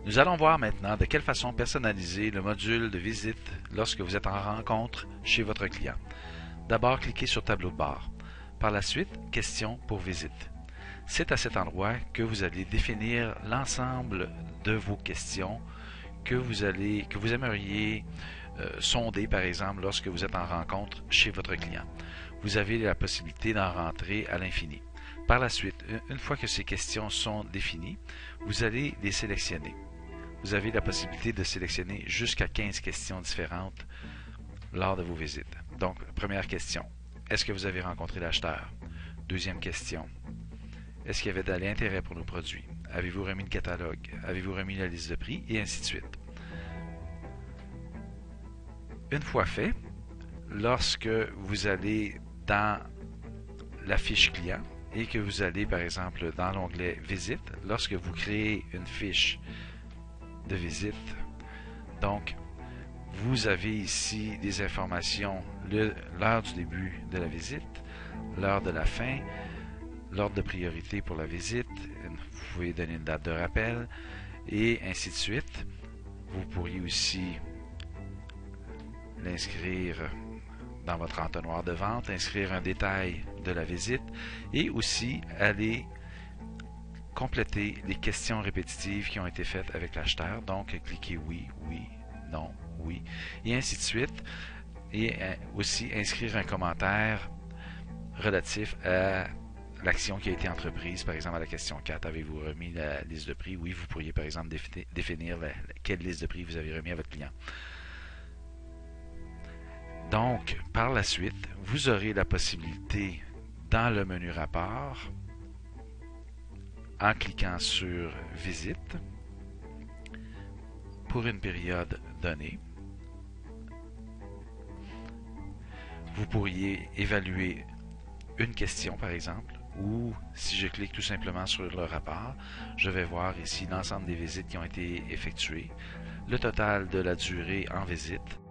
Nous allons voir maintenant de quelle façon personnaliser le module de visite lorsque vous êtes en rencontre chez votre client. D'abord, cliquez sur Tableau de bord. Par la suite, Questions pour visite. C'est à cet endroit que vous allez définir l'ensemble de vos questions que vous aimeriez sonder, par exemple, lorsque vous êtes en rencontre chez votre client. Vous avez la possibilité d'en rentrer à l'infini. Par la suite, une fois que ces questions sont définies, vous allez les sélectionner. Vous avez la possibilité de sélectionner jusqu'à 15 questions différentes lors de vos visites. Donc, première question, est-ce que vous avez rencontré l'acheteur? Deuxième question, est-ce qu'il y avait de l'intérêt pour nos produits? Avez-vous remis le catalogue? Avez-vous remis la liste de prix? Et ainsi de suite. Une fois fait, lorsque vous allez dans la fiche client et que vous allez, par exemple, dans l'onglet Visite, lorsque vous créez une fiche de visite, donc vous avez ici des informations, l'heure du début de la visite, l'heure de la fin, l'ordre de priorité pour la visite, vous pouvez donner une date de rappel et ainsi de suite. Vous pourriez aussi l'inscrire dans votre entonnoir de vente, inscrire un détail de la visite et aussi aller compléter les questions répétitives qui ont été faites avec l'acheteur. Donc, cliquez oui, oui, non, oui, et ainsi de suite. Et aussi inscrire un commentaire relatif à l'action qui a été entreprise, par exemple à la question 4, avez-vous remis la liste de prix? Oui, vous pourriez par exemple définir quelle liste de prix vous avez remis à votre client. Donc, par la suite, vous aurez la possibilité dans le menu rapport, en cliquant sur Visite, pour une période donnée, vous pourriez évaluer une question par exemple, ou si je clique tout simplement sur le rapport, je vais voir ici l'ensemble des visites qui ont été effectuées, le total de la durée en visite,